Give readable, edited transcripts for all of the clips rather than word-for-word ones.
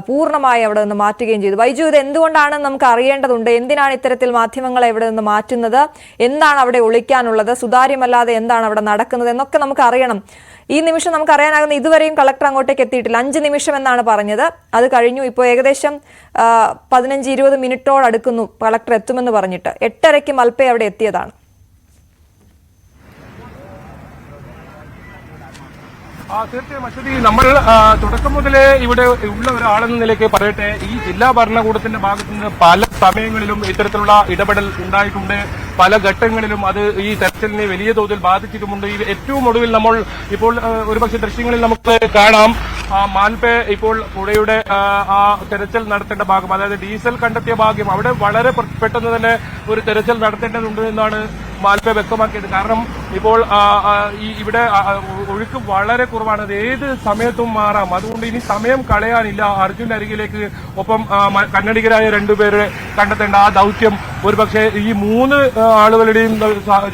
പൂർണ്ണമായി അവിടെ നിന്ന് മാറ്റുകയും ചെയ്തു. വൈജു, ഇത് എന്തുകൊണ്ടാണെന്ന് നമുക്ക് അറിയേണ്ടതുണ്ട്. എന്തിനാണ് ഇത്തരത്തിൽ മാധ്യമങ്ങളെ ഇവിടെ നിന്ന് മാറ്റുന്നത്? എന്താണ് അവിടെ ഒളിക്കാനുള്ളത്? സുതാര്യമല്ലാതെ എന്താണ് അവിടെ നടക്കുന്നത് എന്നൊക്കെ നമുക്ക് അറിയണം. ഈ നിമിഷം നമുക്ക് അറിയാനാകുന്ന ഇതുവരെയും കളക്ടർ അങ്ങോട്ടേക്ക് എത്തിയിട്ടില്ല. 5 നിമിഷം എന്നാണ് പറഞ്ഞത്. അത് കഴിഞ്ഞു. ഇപ്പോൾ ഏകദേശം 15-20 മിനിറ്റോടടുക്കുന്നു കളക്ടർ എത്തുമെന്ന് പറഞ്ഞിട്ട്. 8:30 മൽപ്പെ അവിടെ എത്തിയതാണ്. തീർച്ചയായും അശ്വതി, നമ്മൾ തുടക്കം മുതലേ ഇവിടെ ഉള്ള ഒരാളെന്ന നിലയ്ക്ക് പറയട്ടെ, ഈ ജില്ലാ ഭരണകൂടത്തിന്റെ ഭാഗത്തു നിന്ന് പല സമയങ്ങളിലും ഇത്തരത്തിലുള്ള ഇടപെടൽ ഉണ്ടായിട്ടുണ്ട്. പല ഘട്ടങ്ങളിലും അത് ഈ തെരച്ചിലിനെ വലിയ തോതിൽ ബാധിച്ചിട്ടുമുണ്ട്. ഏറ്റവും ഒടുവിൽ നമ്മൾ ഇപ്പോൾ ഒരുപക്ഷെ ദൃശ്യങ്ങളിൽ നമുക്ക് കാണാം, മാൽപെ ഇപ്പോൾ പുഴയുടെ ആ തെരച്ചിൽ നടത്തേണ്ട ഭാഗം, അതായത് ഡീസൽ കണ്ടെത്തിയ ഭാഗം, അവിടെ വളരെ പെട്ടെന്ന് തന്നെ ഒരു തെരച്ചിൽ നടത്തേണ്ടതുണ്ട് എന്നാണ് മാൽപെ വ്യക്തമാക്കിയത്. കാരണം ഇപ്പോൾ ഇവിടെ ഒഴുക്ക് വളരെ കുറവാണ്. അത് ഏത് സമയത്തും മാറാം. അതുകൊണ്ട് ഇനി സമയം കളയാനില്ല. അർജുന്റെ അരികിലേക്ക് ഒപ്പം കന്നഡികരായ 2 പേരെ കണ്ടെത്തേണ്ട ആ ദൌത്യം ഒരുപക്ഷെ ഈ 3 ആളുകളുടെയും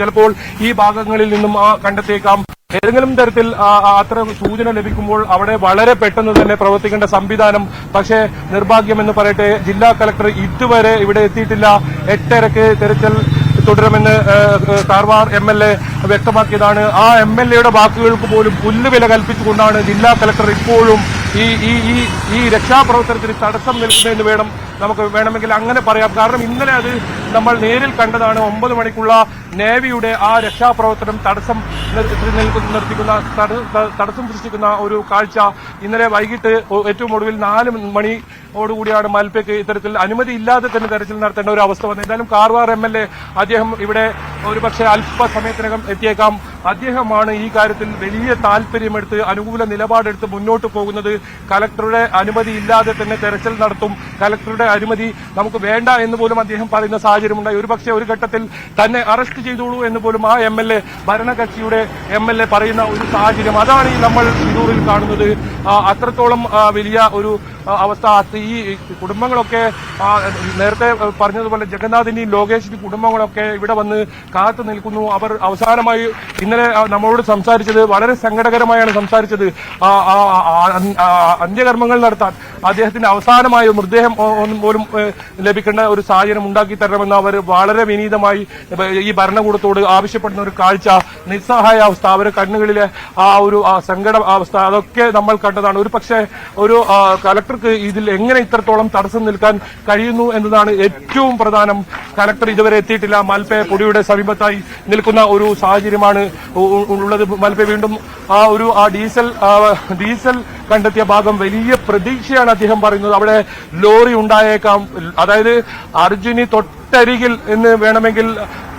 ചിലപ്പോൾ ഈ ഭാഗങ്ങളിൽ നിന്നും കണ്ടെത്തിയേക്കാം. ഏതെങ്കിലും തരത്തിൽ അത്ര സൂചന ലഭിക്കുമ്പോൾ അവിടെ വളരെ പെട്ടെന്ന് തന്നെ പ്രവർത്തിക്കേണ്ട സംവിധാനം. പക്ഷേ നിർഭാഗ്യമെന്ന് പറയട്ടെ, ജില്ലാ കളക്ടർ ഇതുവരെ ഇവിടെ എത്തിയിട്ടില്ല. 8:30 തെരച്ചിൽ തുടരുമെന്ന് കാർവാർ MLA വ്യക്തമാക്കിയതാണ്. ആ MLAയുടെ വാക്കുകൾക്ക് പോലും പുല്ലുവില കൽപ്പിച്ചുകൊണ്ടാണ് ജില്ലാ കളക്ടർ ഇപ്പോഴും ഈ രക്ഷാപ്രവർത്തനത്തിന് തടസ്സം നിൽക്കുന്നതെന്ന് നമുക്ക് വേണമെങ്കിൽ അങ്ങനെ പറയാം. കാരണം ഇന്നലെ അത് നമ്മൾ നേരിൽ കണ്ടതാണ്. 9 മണിക്കുള്ള നേവിയുടെ ആ രക്ഷാപ്രവർത്തനം തടസ്സം സൃഷ്ടിക്കുന്ന ഒരു കാഴ്ച ഇന്നലെ വൈകിട്ട് ഏറ്റവും ഒടുവിൽ 4 മണിയോടുകൂടിയാണ് മൽപ്പയ്ക്ക് ഇത്തരത്തിൽ അനുമതി ഇല്ലാതെ തന്നെ തെരച്ചിൽ നടത്തേണ്ട ഒരു അവസ്ഥ വന്നത്. എന്തായാലും കാർവാർ MLA അദ്ദേഹം ഇവിടെ ഒരുപക്ഷെ അല്പസമയത്തിനകം എത്തിയേക്കാം. അദ്ദേഹമാണ് ഈ കാര്യത്തിൽ വലിയ താല്പര്യമെടുത്ത് അനുകൂല നിലപാടെടുത്ത് മുന്നോട്ട് പോകുന്നത്. കലക്ടറുടെ അനുമതി ഇല്ലാതെ തന്നെ തെരച്ചിൽ നടത്തും, കലക്ടറുടെ അനുമതി നമുക്ക് വേണ്ട എന്ന് പോലും അദ്ദേഹം പറയുന്ന സാഹചര്യമുണ്ടായി. ഒരുപക്ഷെ ഒരു ഘട്ടത്തിൽ തന്നെ അറസ്റ്റ് ചെയ്തോളൂ എന്ന് പോലും ആ MLA, ഭരണകക്ഷിയുടെ MLA പറയുന്ന ഒരു സാഹചര്യം. അതാണ് നമ്മൾ തിരൂരിൽ കാണുന്നത്. അത്രത്തോളം വലിയ ഒരു അവസ്ഥ. ഈ കുടുംബങ്ങളൊക്കെ നേരത്തെ പറഞ്ഞതുപോലെ ജഗന്നാഥിന്റെയും ലോകേഷിന്റെയും കുടുംബങ്ങളൊക്കെ ഇവിടെ വന്ന് കാത്തു നിൽക്കുന്നു. അവർ അവസാനമായി ഇന്നലെ നമ്മളോട് സംസാരിച്ചത് വളരെ സങ്കടകരമായാണ് സംസാരിച്ചത്. അന്ത്യകർമ്മങ്ങൾ നടത്താൻ അദ്ദേഹത്തിന്റെ അവസാനമായ മൃതദേഹം പോലും ലഭിക്കേണ്ട ഒരു സാഹചര്യം ഉണ്ടാക്കി തരണമെന്ന് അവർ വളരെ വിനീതമായി ഈ ഭരണകൂടത്തോട് ആവശ്യപ്പെടുന്ന ഒരു കാഴ്ച, നിസ്സഹായ അവസ്ഥ, അവരുടെ കണ്ണുകളിലെ ആ ഒരു സങ്കട അവസ്ഥ, അതൊക്കെ നമ്മൾ കണ്ടതാണ്. ഒരു പക്ഷേ ഒരു കലക്ടർക്ക് ഇതിൽ എങ്ങനെ ഇത്രത്തോളം തടസ്സം നിൽക്കാൻ കഴിയുന്നു എന്നതാണ് ഏറ്റവും പ്രധാനം. കലക്ടർ ഇതുവരെ എത്തിയിട്ടില്ല. മൽപ്പെ പൊടിയുടെ സമീപത്തായി നിൽക്കുന്ന ഒരു സാഹചര്യമാണ് ഉള്ളത്. മൽപ്പെ വീണ്ടും ആ ഡീസൽ കണ്ടെത്തിയ ഭാഗം വലിയ പ്രതീക്ഷയാണ് അദ്ദേഹം പറയുന്നത്. അവിടെ ലോറി ഉണ്ടായേക്കാം, അതായത് അർജുനി തൊട്ടരികിൽ എന്ന് വേണമെങ്കിൽ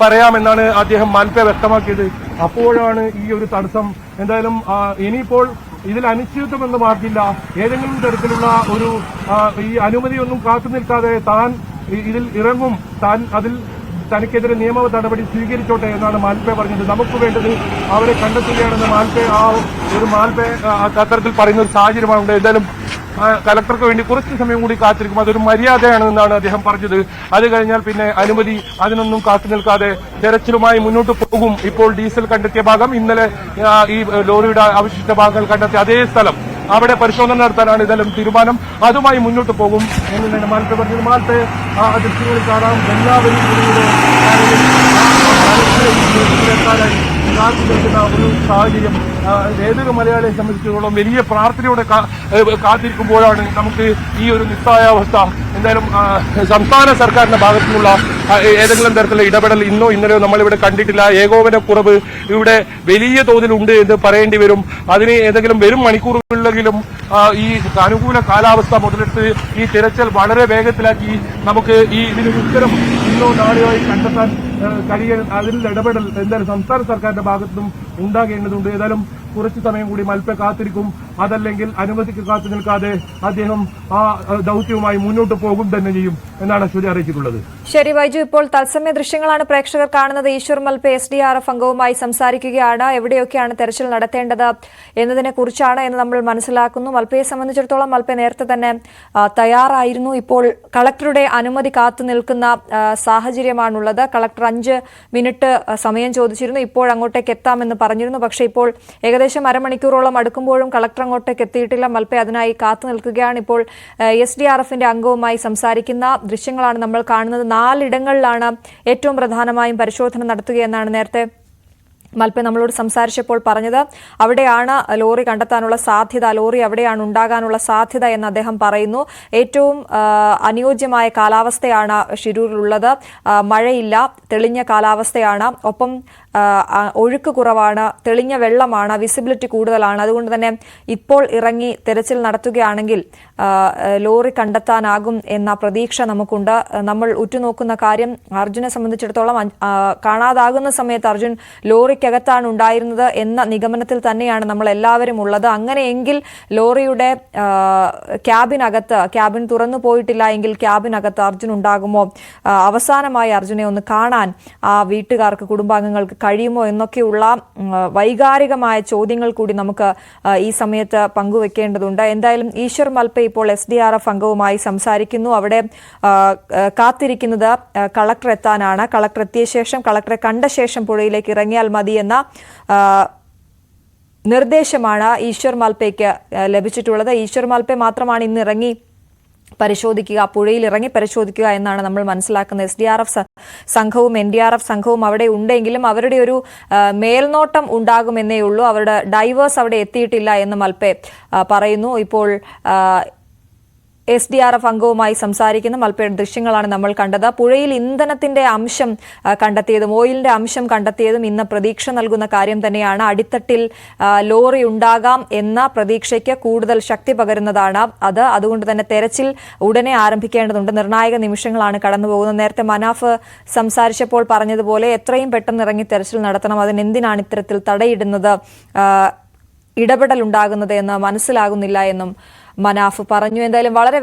പറയാമെന്നാണ് അദ്ദേഹം മൽപ്പെ വ്യക്തമാക്കിയത്. അപ്പോഴാണ് ഈ ഒരു തടസ്സം. എന്തായാലും ഇനിയിപ്പോൾ ഇതിൽ അനിശ്ചിതത്വമെന്ന് മാർക്കില്ല. ഏതെങ്കിലും തരത്തിലുള്ള ഒരു ഈ അനുമതിയൊന്നും കാത്തു നിൽക്കാതെ താൻ ഇതിൽ ഇറങ്ങും, താൻ അതിൽ തനിക്കെതിരെ നിയമ നടപടി സ്വീകരിച്ചോട്ടെ എന്നാണ് മാൽപ്പെ പറഞ്ഞത്. നമുക്ക് വേണ്ടത് അവരെ കണ്ടെത്തുകയാണെന്ന് മാൽപ്പെ അത്തരത്തിൽ പറയുന്ന ഒരു സാഹചര്യമാണ്. എന്തായാലും കലക്ടർക്ക് വേണ്ടി കുറച്ച് സമയം കൂടി കാത്തിരിക്കും. അതൊരു മര്യാദയാണെന്നാണ് അദ്ദേഹം പറഞ്ഞത്. അത് കഴിഞ്ഞാൽ പിന്നെ അനുമതി അതിനൊന്നും കാത്തു നിൽക്കാതെ തെരച്ചിലുമായി മുന്നോട്ട് പോകും. ഇപ്പോൾ ഡീസൽ കണ്ടെത്തിയ ഭാഗം, ഇന്നലെ ഈ ലോറിയുടെ അവശിഷ്ട ഭാഗങ്ങൾ കണ്ടെത്തിയ അതേ സ്ഥലം, അവിടെ പരിശോധന നടത്താനാണ് ഇതെല്ലാം തീരുമാനം. അതുമായി മുന്നോട്ട് പോകും എന്ന് തന്നെ മാൽപ്പെ പറഞ്ഞത്. മാൽപ്പെ ദൃശ്യങ്ങളിൽ കാണാം, എല്ലാവരും കാത്തിരിക്കുന്ന ഒരു സാഹചര്യം. ഏതൊരു മലയാളിയെ സംബന്ധിച്ചിടത്തോളം വലിയ പ്രാർത്ഥനയോടെ കാത്തിരിക്കുമ്പോഴാണ് നമുക്ക് ഈ ഒരു നിസ്സഹായാവസ്ഥ. എന്തായാലും സംസ്ഥാന സർക്കാരിന്റെ ഭാഗത്തു നിന്നുള്ള ഏതെങ്കിലും തരത്തിലുള്ള ഇടപെടൽ ഇന്നോ ഇന്നലെയോ നമ്മളിവിടെ കണ്ടിട്ടില്ല. ഏകോപനക്കുറവ് ഇവിടെ വലിയ തോതിലുണ്ട് എന്ന് പറയേണ്ടി വരും. അതിന് ഏതെങ്കിലും വരും മണിക്കൂറുകളിലെങ്കിലും ഈ അനുകൂല കാലാവസ്ഥ മുതലെടുത്ത് ഈ തിരച്ചിൽ വളരെ വേഗത്തിലാക്കി നമുക്ക് ഇതിനൊരു ഉത്തരം ഇന്നോ നാളെയോ കണ്ടെത്താൻ കഴിയാൻ അതിനുള്ള ഇടപെടൽ എന്തായാലും സംസ്ഥാന സർക്കാരിന്റെ ഭാഗത്തും ഉണ്ടാകേണ്ടതുണ്ട്. ഏതായാലും കുറച്ചു സമയം കൂടി മൽപ്പെ കാത്തിരിക്കും. അതല്ലെങ്കിൽ അനുമതിക്ക് കാത്തു നിൽക്കാതെ അദ്ദേഹം ആ ദൌത്യവുമായി മുന്നോട്ട് പോകും തന്നെ ചെയ്യും എന്നാണ് അശ്വതി അറിയിച്ചിട്ടുള്ളത്. ശരി വൈജു, ഇപ്പോൾ തത്സമയ ദൃശ്യങ്ങളാണ് പ്രേക്ഷകർ കാണുന്നത്. ഈശ്വർ മൽപ്പെ SDRF അംഗവുമായി സംസാരിക്കുകയാണ്. എവിടെയൊക്കെയാണ് തെരച്ചിൽ നടത്തേണ്ടത് എന്നതിനെ കുറിച്ചാണ് എന്ന് നമ്മൾ മനസ്സിലാക്കുന്നു. മൽപ്പയെ സംബന്ധിച്ചിടത്തോളം മൽപ്പെ നേരത്തെ തന്നെ തയ്യാറായിരുന്നു. ഇപ്പോൾ കളക്ടറുടെ അനുമതി കാത്തു നിൽക്കുന്ന സാഹചര്യമാണുള്ളത്. കളക്ടർ 5 മിനിറ്റ് സമയം ചോദിച്ചിരുന്നു. ഇപ്പോൾ അങ്ങോട്ടേക്ക് എത്താമെന്ന് പറഞ്ഞിരുന്നു. പക്ഷേ ഇപ്പോൾ ഏകദേശം അരമണിക്കൂറോളം അടുക്കുമ്പോഴും കളക്ടർ അങ്ങോട്ടേക്ക് എത്തിയിട്ടില്ല. മൽപ്പെ അതിനായി കാത്തു നിൽക്കുകയാണ്. ഇപ്പോൾ SDRFന്റെ അംഗവുമായി സംസാരിക്കുന്ന ദൃശ്യങ്ങളാണ് നമ്മൾ കാണുന്നത്. 4 ഇടങ്ങളിലാണ് ഏറ്റവും പ്രധാനമായും പരിശോധന നടത്തുകയെന്നാണ് നേരത്തെ മൽപ്പെ നമ്മളോട് സംസാരിച്ചപ്പോൾ പറഞ്ഞത്. അവിടെയാണ് ലോറി കണ്ടെത്താനുള്ള സാധ്യത, ലോറി അവിടെയാണ് ഉണ്ടാകാനുള്ള സാധ്യത എന്ന് അദ്ദേഹം പറയുന്നു. ഏറ്റവും അനുയോജ്യമായ കാലാവസ്ഥയാണ് ഷിരൂരിലുള്ളത്. മഴയില്ല, തെളിഞ്ഞ കാലാവസ്ഥയാണ്. ഒപ്പം ഒഴുക്ക് കുറവാണ്, തെളിഞ്ഞ വെള്ളമാണ്, വിസിബിലിറ്റി കൂടുതലാണ്. അതുകൊണ്ട് തന്നെ ഇപ്പോൾ ഇറങ്ങി തെരച്ചിൽ നടത്തുകയാണെങ്കിൽ ലോറി കണ്ടെത്താനാകും എന്ന പ്രതീക്ഷ നമുക്കുണ്ട്. നമ്മൾ ഉറ്റുനോക്കുന്ന കാര്യം, അർജുനെ സംബന്ധിച്ചിടത്തോളം കാണാതാകുന്ന സമയത്ത് അർജുൻ ലോറിക്കകത്താണ് ഉണ്ടായിരുന്നത് എന്ന നിഗമനത്തിൽ തന്നെയാണ് നമ്മൾ എല്ലാവരും ഉള്ളത്. അങ്ങനെയെങ്കിൽ ലോറിയുടെ ക്യാബിൻ തുറന്നു പോയിട്ടില്ല എങ്കിൽ ക്യാബിനകത്ത് അർജുൻ ഉണ്ടാകുമോ? അവസാനമായി അർജുനെ ഒന്ന് കാണാൻ ആ വീട്ടുകാർക്ക്, കുടുംബാംഗങ്ങൾക്ക് കഴിയുമോ എന്നൊക്കെയുള്ള വൈകാരികമായ ചോദ്യങ്ങൾ കൂടി നമുക്ക് ഈ സമയത്ത് പങ്കുവെക്കേണ്ടതുണ്ട്. എന്തായാലും ഈശ്വർ മൽപ്പെ ഇപ്പോൾ SDRF അംഗവുമായി സംസാരിക്കുന്നു. അവിടെ കാത്തിരിക്കുന്നത് കളക്ടർ എത്താനാണ്. കളക്ടർ എത്തിയ ശേഷം, കളക്ടറെ കണ്ട ശേഷം പുഴയിലേക്ക് ഇറങ്ങിയാൽ മതി എന്ന നിർദ്ദേശമാണ് ഈശ്വർ മൽപ്പയ്ക്ക് ലഭിച്ചിട്ടുള്ളത്. ഈശ്വർ മൽപ്പെ മാത്രമാണ് ഇന്ന് ഇറങ്ങി പരിശോധിക്കുക, പുഴയിൽ ഇറങ്ങി പരിശോധിക്കുക എന്നാണ് നമ്മൾ മനസ്സിലാക്കുന്നത്. SDRF സംഘവും NDRF സംഘവും അവിടെ ഉണ്ടെങ്കിലും അവരുടെ ഒരു മേൽനോട്ടം ഉണ്ടാകുമെന്നേ ഉള്ളൂ. അവരുടെ ഡൈവേഴ്സ് അവിടെ എത്തിയിട്ടില്ല എന്ന് മൽപ്പെ പറയുന്നു. ഇപ്പോൾ SDRF അംഗവുമായി സംസാരിക്കുന്ന മൽപ്പയുടെ ദൃശ്യങ്ങളാണ് നമ്മൾ കണ്ടത്. പുഴയിൽ ഇന്ധനത്തിന്റെ അംശം കണ്ടെത്തിയതും ഓയിലിന്റെ അംശം കണ്ടെത്തിയതും ഇന്ന് പ്രതീക്ഷ നൽകുന്ന കാര്യം തന്നെയാണ്. അടിത്തട്ടിൽ ലോറി ഉണ്ടാകാം എന്ന പ്രതീക്ഷയ്ക്ക് കൂടുതൽ ശക്തി പകരുന്നതാണ് അത്. അതുകൊണ്ട് തന്നെ തെരച്ചിൽ ഉടനെ ആരംഭിക്കേണ്ടതുണ്ട്. നിർണായക നിമിഷങ്ങളാണ് കടന്നുപോകുന്നത്. നേരത്തെ മനാഫ് സംസാരിച്ചപ്പോൾ പറഞ്ഞതുപോലെ എത്രയും പെട്ടെന്ന് ഇറങ്ങി തെരച്ചിൽ നടത്തണം. അതിനെന്തിനാണ് ഇത്തരത്തിൽ തടയിടുന്നത്, ഇടപെടൽ ഉണ്ടാകുന്നത് എന്ന് മനസ്സിലാകുന്നില്ല എന്നും മനാഫ് പറഞ്ഞു. എന്തായാലും വളരെ